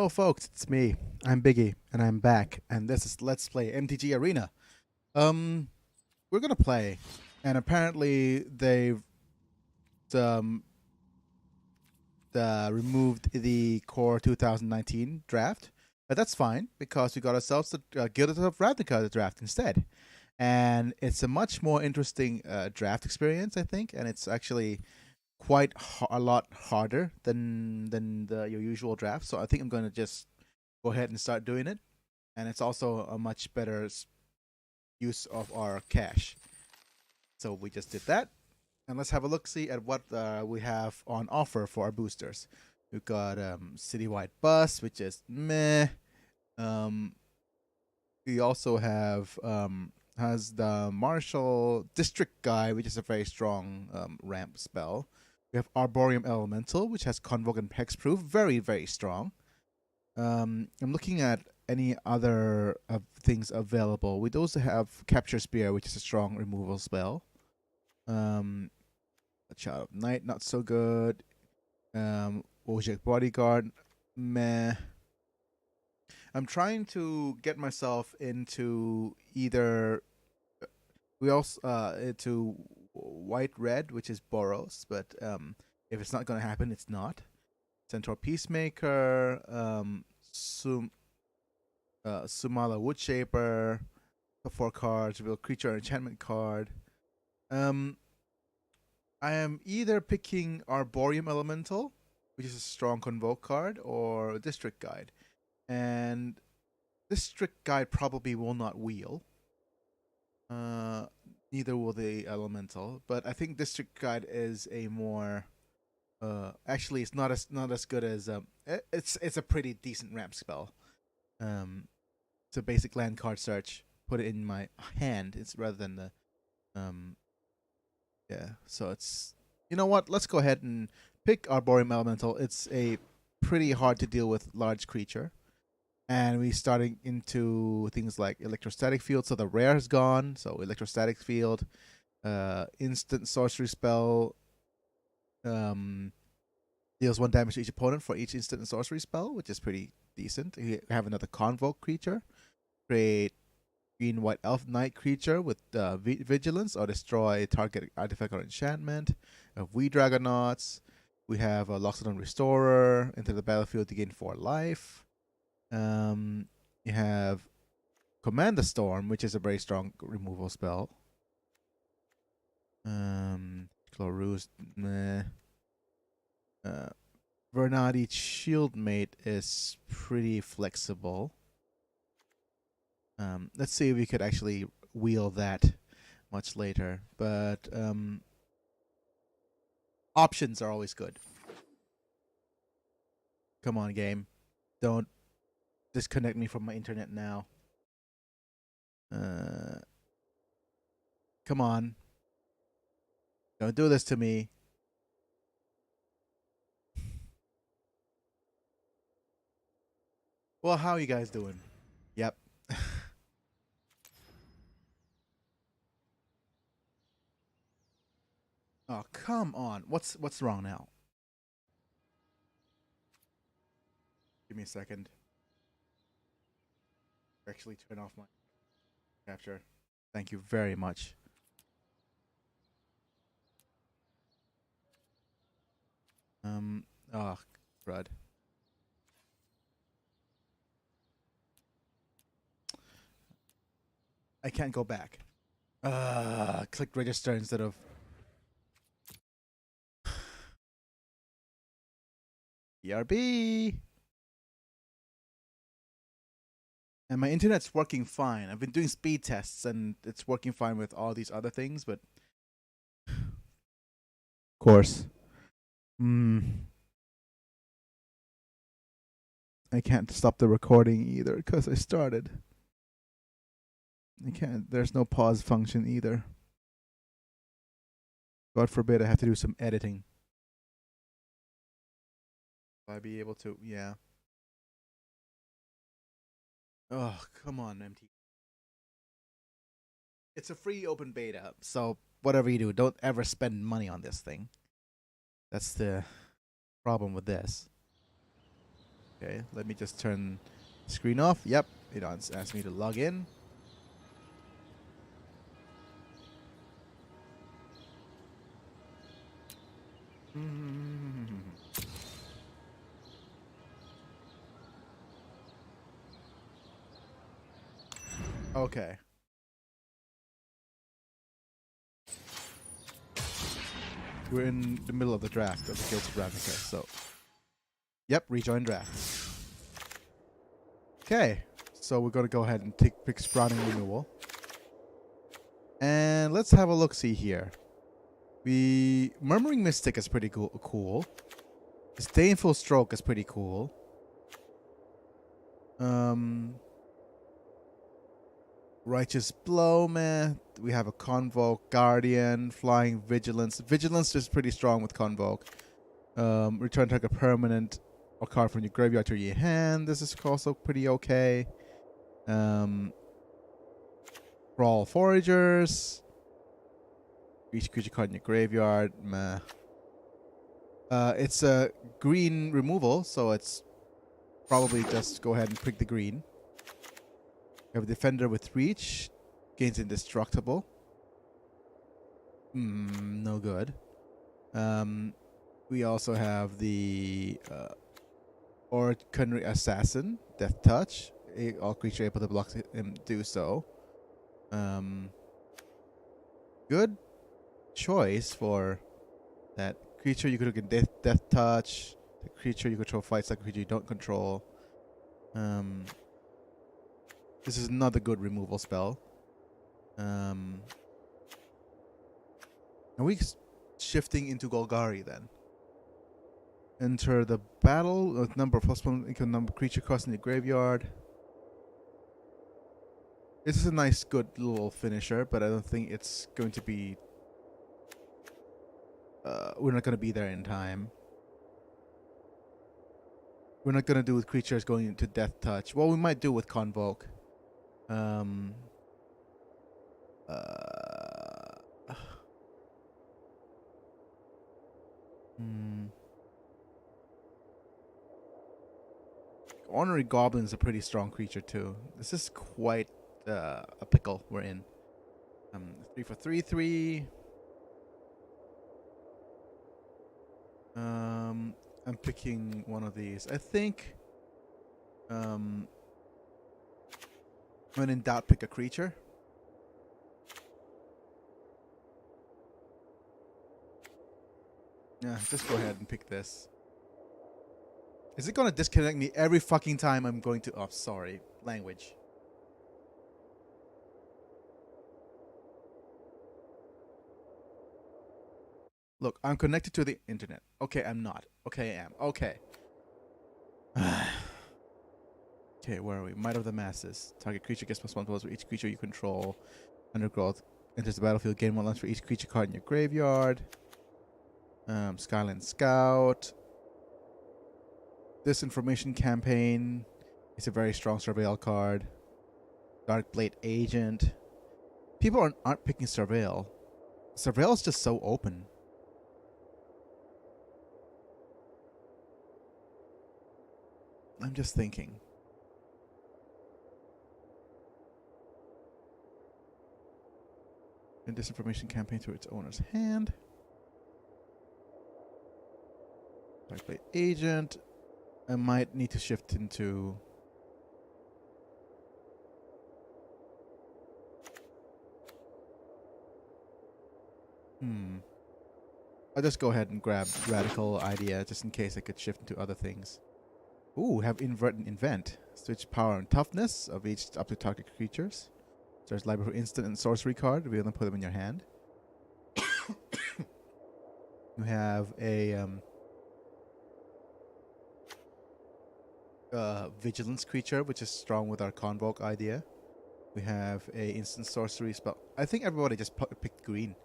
Hello, folks. It's me. I'm Biggy, and I'm back. And this is Let's Play MTG Arena. Um, we're gonna play, and apparently they've um removed the core 2019 draft, but that's fine because we got ourselves the Guild of Ravnica draft instead, and it's a much more interesting draft experience, I think, and it's actually quite a lot harder than your usual draft. So I think I'm gonna just go ahead and start doing it, and it's also a much better use of our cash. So we just did that, and let's have a look see at what we have on offer for our boosters. We've got citywide bus, which is meh. Um, we also have has the martial district guy, which is a very strong ramp spell. We have Arboreum Elemental, which has Convoke and Hexproof, very strong. I'm looking at any other things available. We also have Capture Spear, which is a strong removal spell. A Child of Night, not so good. Wojak Bodyguard, meh. I'm trying to get myself into either we also into white red, which is Boros, but if it's not gonna happen, it's not. Centaur Peacemaker, Sumala Woodshaper, 4 cards, reveal creature enchantment card. I am either picking Arboreum Elemental, which is a strong Convoke card, or District Guide. And District Guide probably will not wheel. Neither will the Elemental, but I think District Guide is a more actually it's not as good as it's a pretty decent ramp spell. It's a basic land card search. Put it in my hand. It's rather than the yeah. So it's you know what? Let's go ahead and pick Arboreum Elemental. It's a pretty hard to deal with large creature, and we starting into things like Electrostatic Field. So the rare is gone. So Electrostatic Field, instant sorcery spell. Deals 1 damage to each opponent for each instant and sorcery spell, which is pretty decent. You have another Convoke creature. Create green white elf knight creature with vigilance or destroy target artifact or enchantment. We Dragonauts. We have a Loxodon Restorer. Enter the battlefield to gain 4 life. You have Commander Storm, which is a very strong removal spell. Chlorus, meh. Vernadi Shieldmate is pretty flexible. Let's see if we could actually wheel that much later. But options are always good. Come on, game. Don't disconnect me from my internet now. Come on. Don't do this to me. Well, how are you guys doing? Yep. Oh, come on. What's wrong now? Give me a second. Actually turn off my capture. Thank you very much. Oh, crud. I can't go back. Click register instead of BRB. And my internet's working fine. I've been doing speed tests and it's working fine with all these other things, but of course. I can't stop the recording either because I started. I can't. There's no pause function either. God forbid I have to do some editing. Will I be able to? Yeah. Oh, come on, MT. It's a free open beta, so whatever you do, don't ever spend money on this thing. That's the problem with this. Okay, let me just turn the screen off. Yep, it asks me to log in. Okay. We're in the middle of the draft of the Guilds of Ravnica, so. Yep, rejoin draft. Okay, so we're gonna go ahead and pick Sprouting Renewal. And let's have a look-see here. Murmuring Mystic is pretty cool. Disdainful Stroke is pretty cool. Righteous Blow, man. We have a Convoke, Guardian, Flying Vigilance. Vigilance is pretty strong with Convoke. Return target permanent or card from your graveyard to your hand. This is also pretty okay. Brawl Foragers. Each creature card in your graveyard. Meh. It's a green removal, so it's probably just go ahead and pick the green. We have a Defender with Reach. Gains Indestructible. No good. We also have the Orconry Assassin. Death Touch. All creature able to block him do so. Good choice for that creature you could get Death Touch. The creature you control fights like a creature you don't control. This is not a good removal spell. Are we shifting into Golgari then? Enter the battle with number plus one equal number creature cost in the graveyard. This is a nice, good little finisher, but I don't think it's going to be. We're not going to be there in time. We're not going to do with creatures going into Death Touch. Well, we might do with Convoke. Ornery Goblin's a pretty strong creature too. This is quite a pickle we're in. 3 for 3/3. I'm picking one of these. I think when in doubt, pick a creature. Yeah, just go ahead and pick this. Is it going to disconnect me every fucking time I'm going to... Oh, sorry. Language. Look, I'm connected to the internet. Okay, I'm not. Okay, I am. Okay. Okay, where are we? Might of the Masses. Target creature gets +1/+1 for each creature you control. Undergrowth enters the battlefield. Gain 1 life for each creature card in your graveyard. Skyland Scout. Disinformation Campaign. It's a very strong Surveil card. Darkblade Agent. People aren't picking Surveil. Surveil is just so open. I'm just thinking. And Disinformation Campaign to its owner's hand. Darkblade Agent. I might need to shift into... I'll just go ahead and grab Radical Idea just in case I could shift into other things. Ooh, have Invent. Switch power and toughness of each up to target creatures. So there's library for instant and sorcery card. We're going to put them in your hand. You have a vigilance creature, which is strong with our Convoke idea. We have a instant sorcery spell. I think everybody just picked green.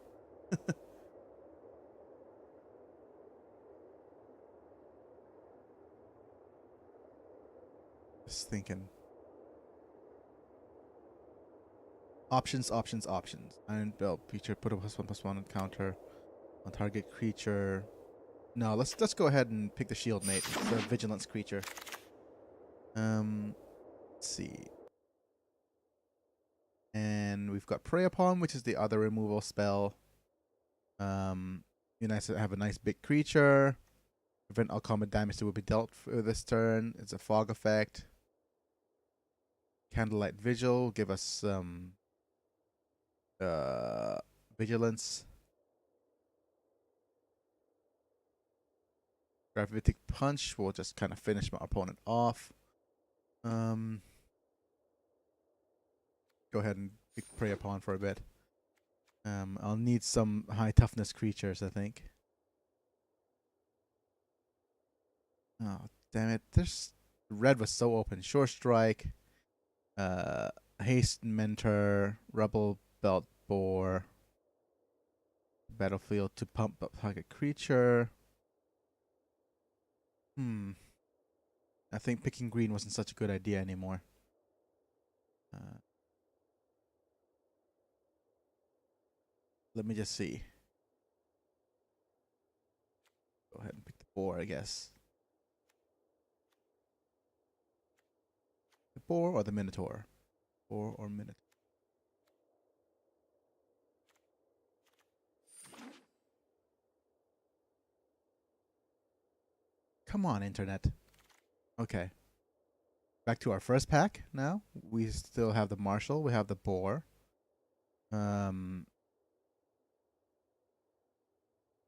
Just thinking. Options. Iron Belt creature, put a +1/+1 counter on target creature. No, let's go ahead and pick the Shield Mate, the vigilance creature. Let's see. And we've got Prey Upon, which is the other removal spell. Be nice to have a nice big creature. Prevent all combat damage that will be dealt for this turn. It's a fog effect. Candlelight Vigil, give us some vigilance. Gravitic Punch will just kind of finish my opponent off. Go ahead and pick Prey Upon for a bit. I'll need some high toughness creatures, I think. Oh, damn it. There's red was so open. Sure Strike, Haste Mentor, Rebel Belt Boar, Battlefield to pump up target creature. I think picking green wasn't such a good idea anymore. Let me just see. Go ahead and pick the boar, I guess. The boar or the minotaur? Boar or minotaur? Come on, internet. Okay. Back to our first pack now. We still have the marshal. We have the boar.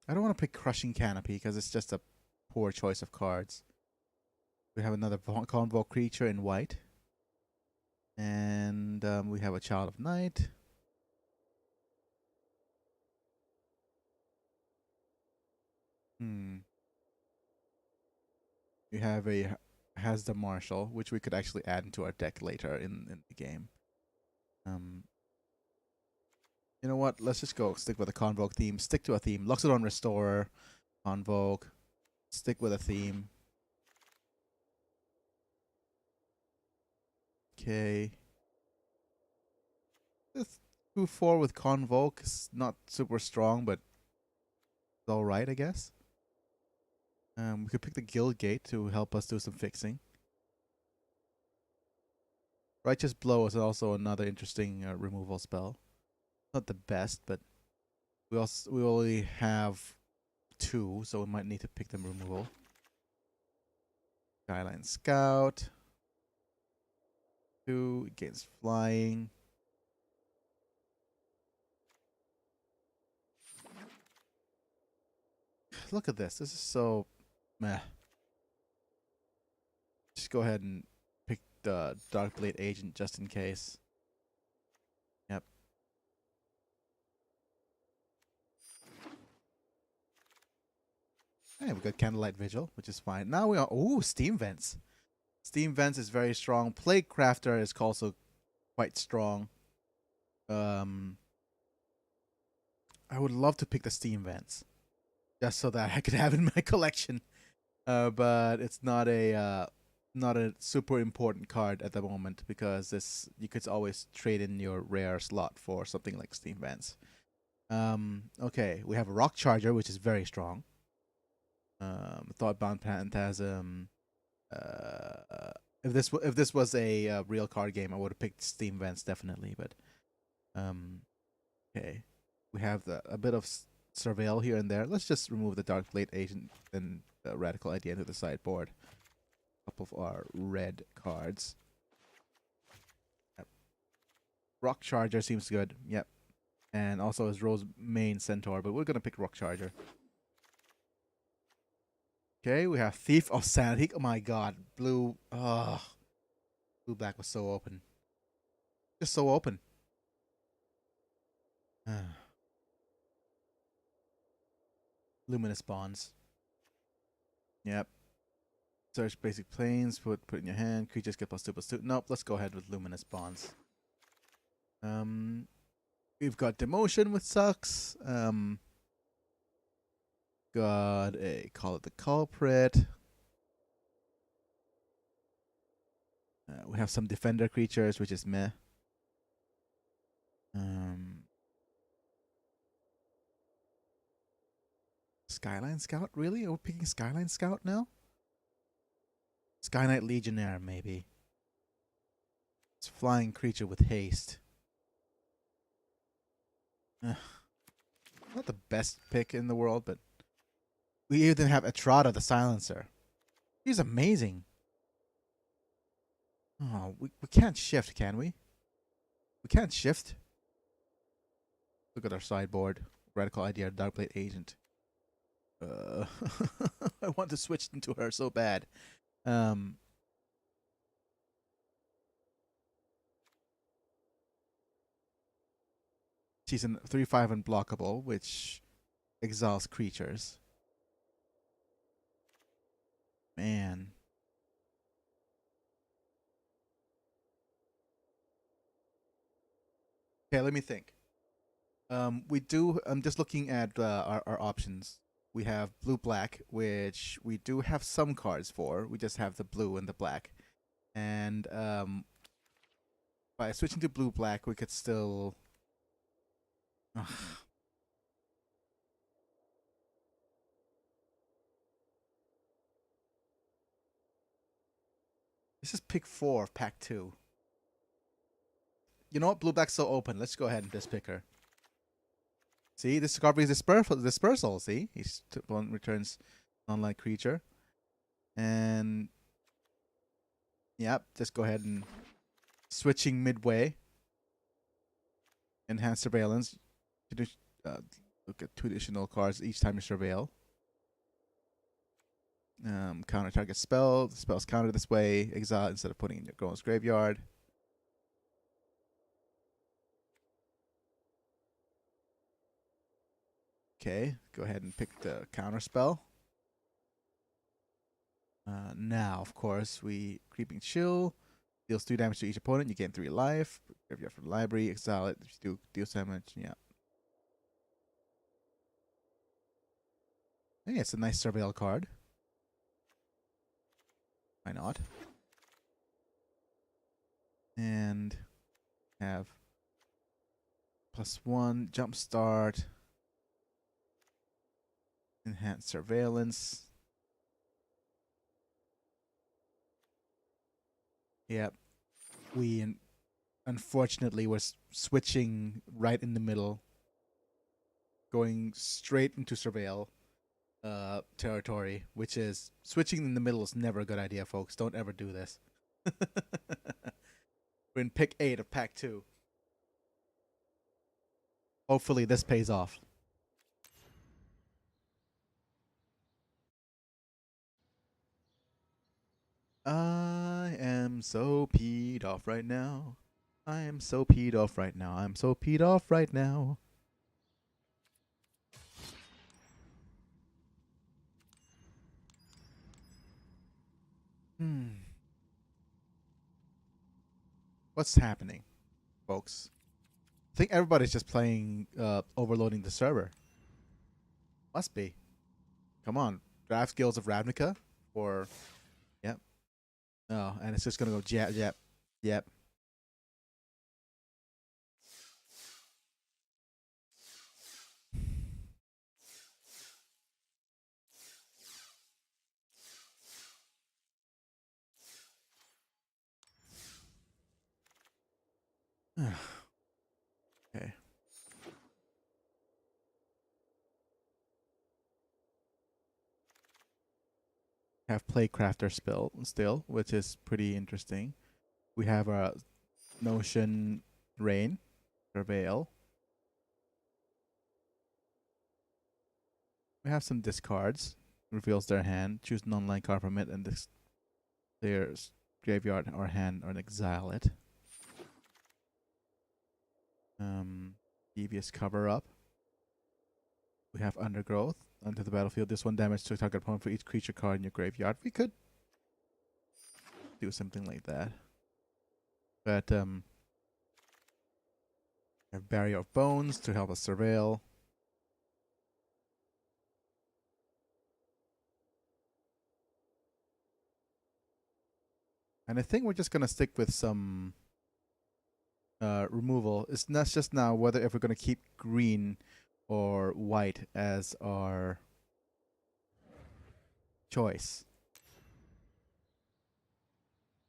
I don't want to pick Crushing Canopy because it's just a poor choice of cards. We have another Convoke creature in white. And we have a Child of Night. We have a Hasbro Marshal, which we could actually add into our deck later in the game. You know what? Let's just go stick with a Convoke theme. Stick to a theme. Loxodon Restorer, Convoke. Stick with a theme. Okay. This 2/4 with Convoke is not super strong, but it's alright, I guess. We could pick the Guild Gate to help us do some fixing. Righteous Blow is also another interesting removal spell. Not the best, but we only have 2, so we might need to pick them removal. Skyline Scout. 2 against flying. Look at this. This is so meh. Just go ahead and pick the Darkblade Agent just in case. Yep. Hey, we got Candlelight Vigil, which is fine. Now we are... Ooh, Steam Vents. Steam Vents is very strong. Plague Crafter is also quite strong. I would love to pick the Steam Vents. Just so that I could have it in my collection. But it's not a super important card at the moment because this you could always trade in your rare slot for something like Steam Vents. Okay, we have a Rock Charger, which is very strong. Thoughtbound Phantasm. If this was a real card game, I would have picked Steam Vents definitely. But okay, we have a bit of Surveil here and there. Let's just remove the Darkblade Agent and Radical Idea into the sideboard. A couple of our red cards. Yep. Rock Charger seems good. Yep. And also his Rose main Centaur, but we're gonna pick Rock Charger. Okay, we have Thief of Sanity. Oh my god. Blue black was so open. Just so open. Luminous Bonds. Yep. Search basic planes, put in your hand, creatures get +2/+2. Nope, let's go ahead with Luminous Bonds. We've got Demotion, which sucks. Got a Call It the Culprit. We have some Defender creatures, which is meh. Skyline Scout? Really? Are we picking Skyline Scout now? Sky Knight Legionnaire, maybe. It's a flying creature with haste. Not the best pick in the world, but we even have Etrata the Silencer. He's amazing. Oh, we can't shift, can we? We can't shift. Look at our sideboard. Radical Idea, Darkblade Agent. I want to switch into her so bad. She's a 3/5 unblockable, which exiles creatures. Man. Okay, let me think. We do. I'm just looking at our options. We have blue black, which we do have some cards for. We just have the blue and the black, and by switching to blue black, we could still. Ugh. This is pick 4 of pack 2. You know what? Blue black's so open. Let's go ahead and just pick her. See, discovery is dispersal. See, he's one returns non-like creature, and yep, just go ahead and switching midway. Enhanced surveillance. Look at 2 additional cards each time you surveil. Counter target spell. The spell's countered this way. Exile instead of putting in your opponent's graveyard. Okay, go ahead and pick the counter spell. Now, of course, we Creeping Chill. Deals 2 damage to each opponent. You gain 3 life. Graveyard from the library. Exile it. If you do deal damage, yeah. Hey, it's a nice surveil card. Why not? And have +1 jumpstart. Enhanced surveillance. Yep. We unfortunately was switching right in the middle, going straight into surveil territory, which is switching in the middle is never a good idea, folks. Don't ever do this. We're in pick 8 of pack 2. Hopefully this pays off. I am so peed off right now. I am so peed off right now. I'm so peed off right now. What's happening, folks? I think everybody's just playing overloading the server. Must be. Come on. Draft Guilds of Ravnica? Or yep. Oh, and it's just gonna go yep. Okay. Have Playcrafter still, which is pretty interesting. We have our Notion Rain, Surveil. We have some discards. Reveals their hand. Choose non-line card from it, and this their graveyard or hand or exile it. Devious Cover Up. We have Undergrowth. Onto the battlefield. This 1 damage to target opponent for each creature card in your graveyard. We could do something like that. But we have Barrier of Bones to help us surveil. And I think we're just gonna stick with some removal. It's not just now whether if we're gonna keep green or white as our choice.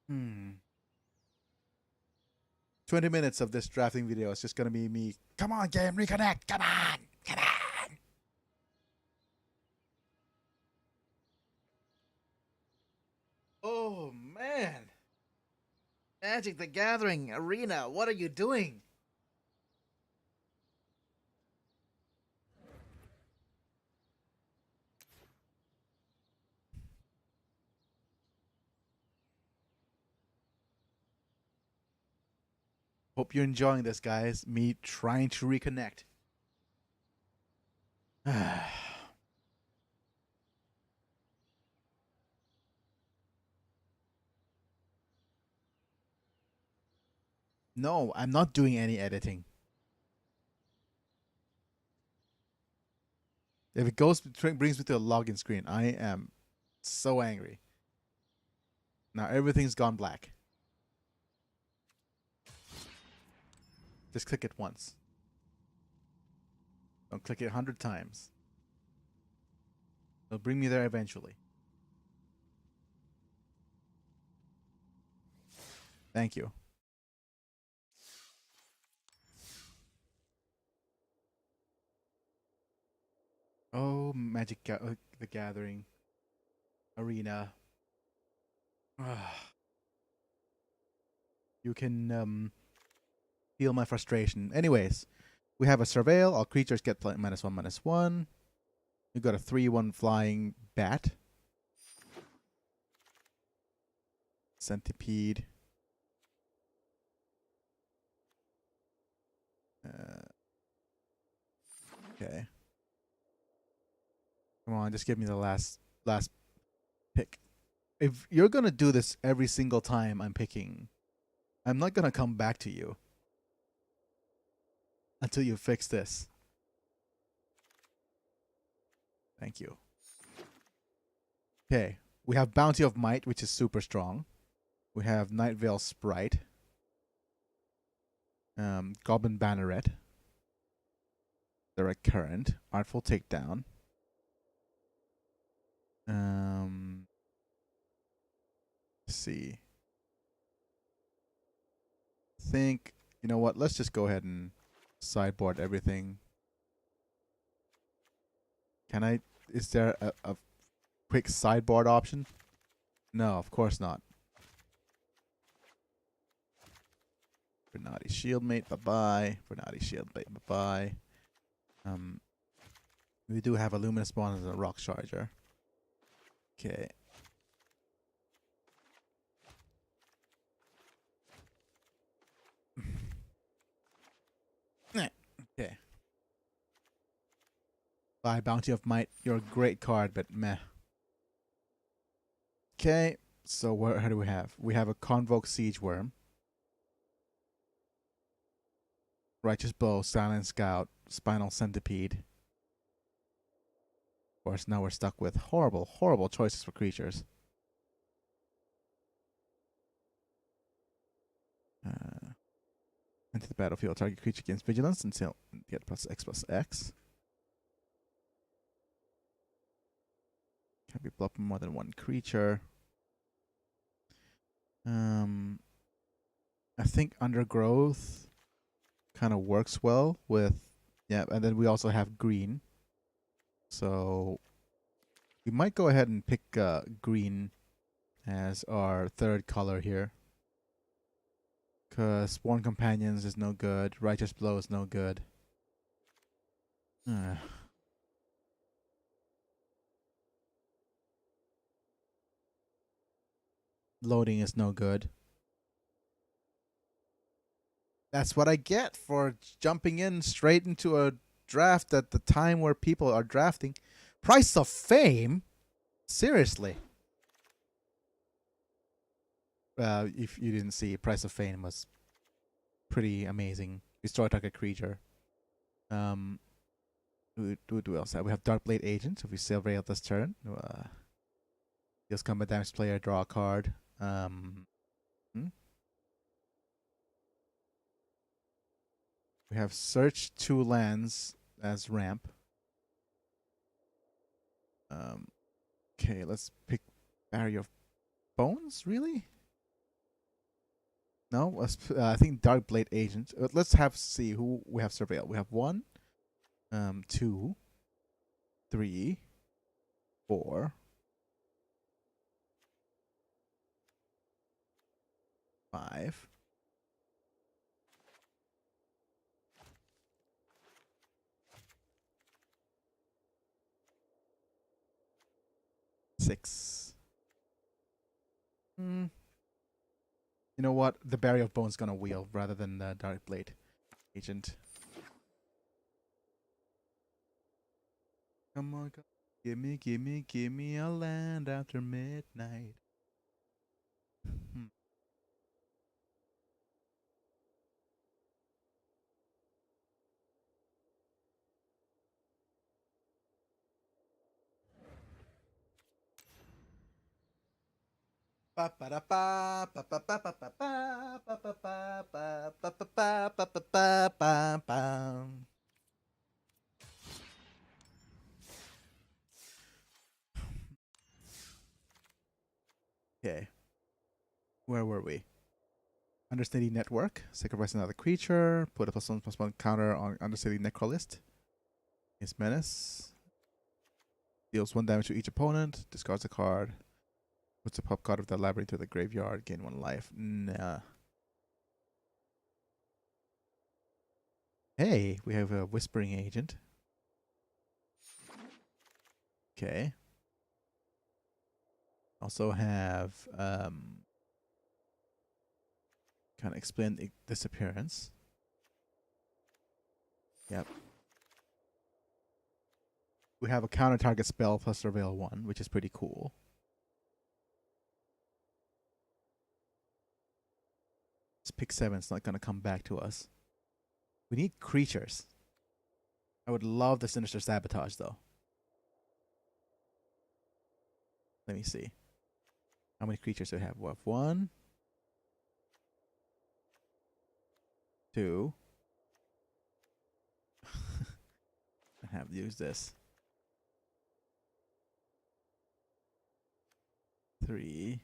Hmm. 20 minutes of this drafting video is just gonna be me. Come on, game, reconnect. Come on, come on. Oh man, Magic the Gathering Arena. What are you doing? Hope you're enjoying this, guys. Me trying to reconnect. No, I'm not doing any editing. If it brings me to a login screen, I am so angry. Now everything's gone black. Just click it once. Don't click it 100 times. It'll bring me there eventually. Thank you. Oh, the Gathering Arena. You can feel my frustration. Anyways, we have a Surveil. All creatures get -1/-1. We got a 3/1 flying bat. Centipede. Okay. Come on, just give me the last pick. If you're gonna do this every single time I'm picking, I'm not gonna come back to you until you fix this. Thank you. Okay, we have Bounty of Might, which is super strong. We have Night Veil Sprite, Goblin Banneret, Direct Current, Artful Takedown. Let's see. Think, you know what? Let's just go ahead and sideboard everything. Can I? Is there a quick sideboard option? No, of course not. Bernati Shieldmate, bye-bye. Bernati Shieldmate, bye-bye. We do have a Luminous Bond as a Rock Charger. Okay. Okay. Bye, Bounty of Might. You're a great card, but meh. Okay, so what do we have? We have a Convoke Siege Worm, Righteous Blow, Silent Scout, Spinal Centipede. Of course, now we're stuck with horrible, horrible choices for creatures. Enter the battlefield. Target creature gains vigilance until get +X/+X. Can be blocked more than one creature. I think Undergrowth kind of works well with, yeah, and then we also have green. So we might go ahead and pick green as our third color here. Because Sworn Companions is no good. Righteous Blow is no good. Loading is no good. That's what I get for jumping in straight into a draft at the time where people are drafting. Price of Fame? Seriously. If you didn't see, Price of Fame was pretty amazing. Destroy target creature. What do we else have? We have Darkblade Agent. If we Surveil this turn, deals combat damage to player, draw a card. We have Search 2 lands as ramp. Okay, let's pick Barrier of Bones, really? No, I think Dark Blade Agent. Let's have see who we have surveilled. We have 1, 2, 3, 4, 5, 6. Hmm. You know what? The Barrier of Bones gonna wheel rather than the Dark Blade Agent. Come on, give me a land after midnight. Hmm. Okay, where were we? Undercity Network. Sacrifice another creature. Put a +1/+1 counter on Undercity Necrolist. His Menace. Deals 1 damage to each opponent. Discards a card. Puts a pop card of the library to the graveyard. Gain 1 life. Nah. Hey, we have a Whispering Agent. Okay. Also have kind of explain the disappearance. Yep. We have a counter target spell plus surveil 1, which is pretty cool. This pick 7 is not gonna come back to us. We need creatures. I would love the Sinister Sabotage though. Let me see. How many creatures do we have? We have 1, 2. I have to use this. 3.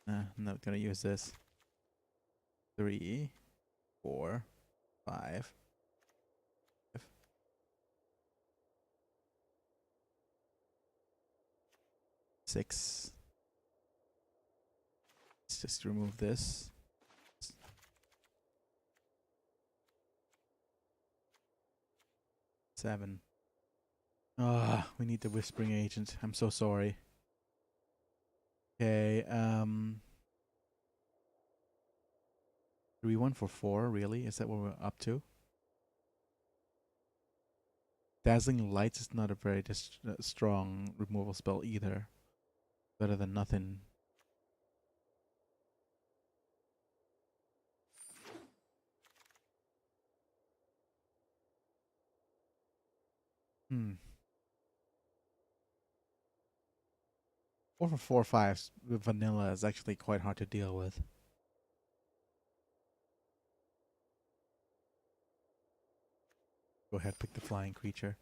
I'm not gonna use this. 3, 4, 5. 6. Let's just remove this. 7. Ah, we need the Whispering Agent. I'm so sorry. Okay, 3-1 for 4, really? Is that what we're up to? Dazzling Lights is not a very strong removal spell either. Better than nothing. Hmm. 4 for 4 5s with vanilla is actually quite hard to deal with. Go ahead, pick the flying creature.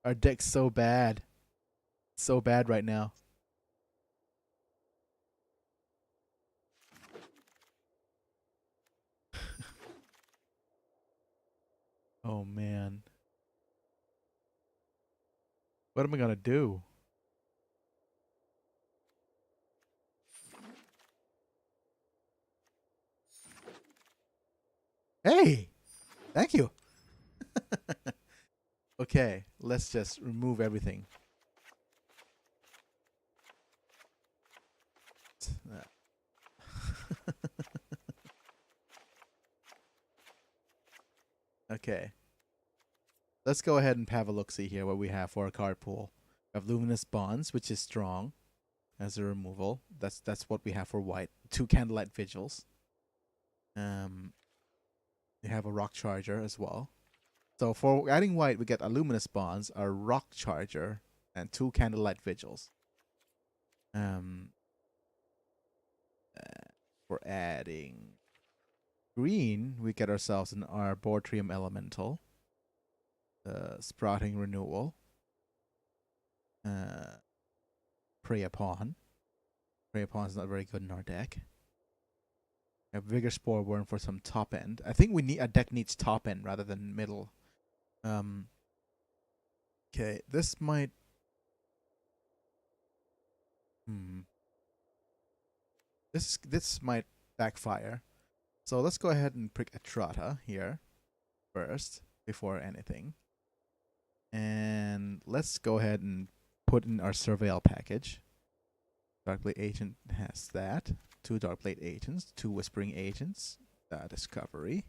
Our deck's so bad. So bad right now. Oh man. What am I gonna do? Hey! Thank you. Okay, let's just remove everything. Okay. Let's go ahead and have a look-see here what we have for a card pool. We have Luminous Bonds, which is strong as a removal. That's what we have for white. 2 Candlelight Vigils. We have a Rock Charger as well. So for adding white, we get a Luminous Bonds, a Rock Charger, and 2 Candlelight Vigils. For adding green, we get ourselves an Arboretum Elemental, Sprouting Renewal, Uh, Prey Upon. Prey Upon is not very good in our deck. A Vigor Spore Worm for some top end. I think we need a deck needs top end rather than middle. Okay, this might. This might backfire. So let's go ahead and pick Atrata here first before anything. And let's go ahead and put in our Surveil package. Darkblade Agent has that. 2 Darkblade Agents, 2 Whispering Agents, Discovery.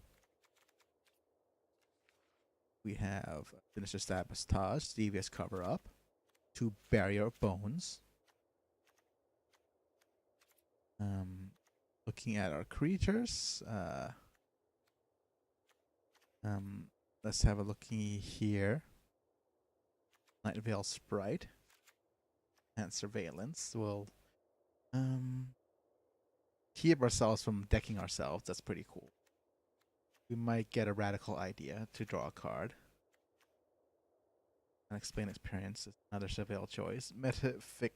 We have Sinister Sabotage, Devious Cover Up, 2 Barrier of Bones. Looking at our creatures, let's have a look here. Night Veil Sprite and Surveillance will keep ourselves from decking ourselves. That's pretty cool. We might get a radical idea to draw a card. Unexplained Experience is another Surveil choice. Metafic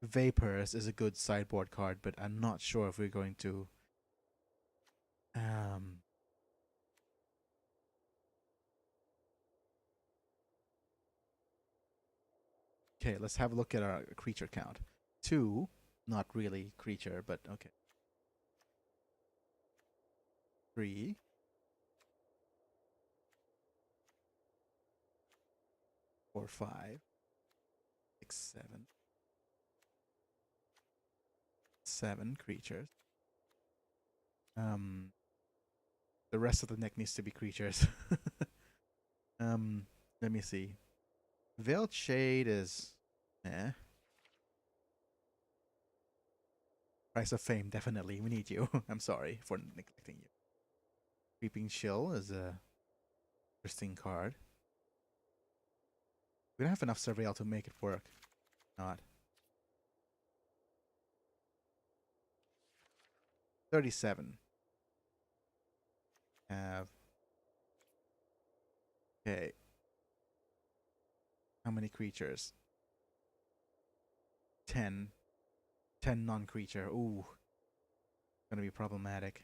Vapors is a good sideboard card, but I'm not sure if we're going to okay, let's have a look at our creature count. 2, not really creature, but okay. 3, 4, 5, 6, 7. 7 creatures. The rest of the deck needs to be creatures. Let me see. Veiled Shade is Price of Fame, definitely. We need you. I'm sorry for neglecting you. Creeping Chill is a interesting card. We don't have enough Surveil to make it work. Not. 37. Have. Okay. How many creatures? 10. 10 non-creature. Ooh. Gonna be problematic.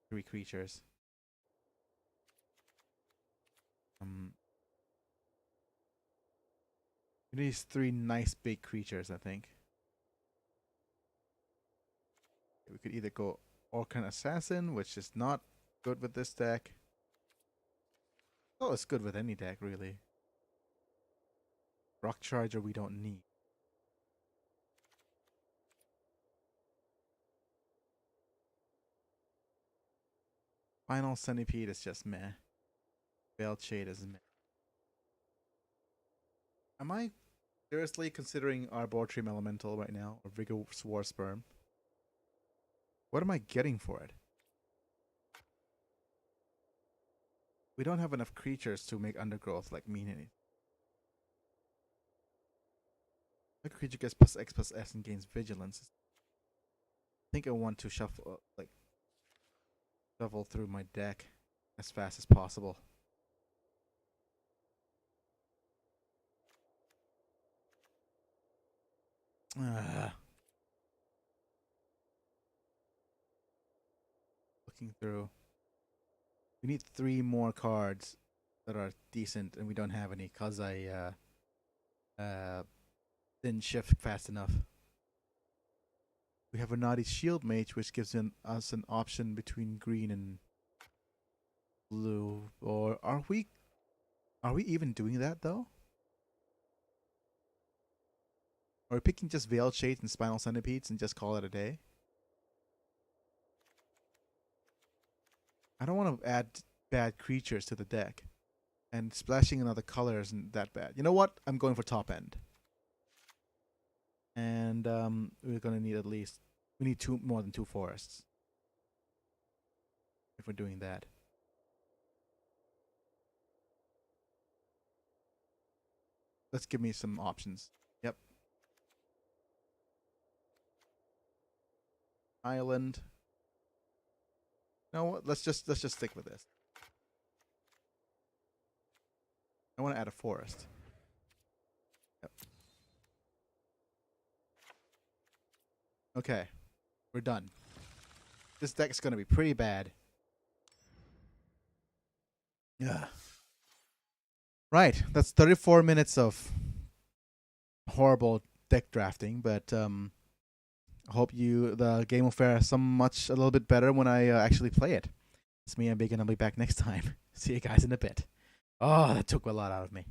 3 creatures. These 3 nice big creatures, I think. We could either go Orcan Assassin, which is not good with this deck. Oh, it's good with any deck, really. Rock Charger we don't need. Final Centipede is just meh. Veiled Shade is meh. Am I seriously considering Arboretum Elemental right now? Or Vigorous War Sperm? What am I getting for it? We don't have enough creatures to make Undergrowth like mean anything. The creature gets +X+S and gains Vigilance. I think I want to shuffle through my deck as fast as possible. Looking through. We need 3 more cards that are decent, and we don't have any because I didn't shift fast enough. We have a Naughty Shield Mage, which gives us an option between green and blue. Or are we even doing that though? Are we picking just Veiled Shades and Spinal Centipedes and just call it a day? I don't want to add bad creatures to the deck. And splashing another color isn't that bad. You know what? I'm going for top end. And we're going to need we need more than 2 forests. If we're doing that. Let's give me some options. Yep. Island. No, let's just stick with this. I want to add a forest. Okay, we're done. This deck's gonna be pretty bad. Yeah. Right, that's 34 minutes of horrible deck drafting, but I hope the game will fare a little bit better when I actually play it. It's me and Biggy, and I'll be back next time. See you guys in a bit. Oh, that took a lot out of me.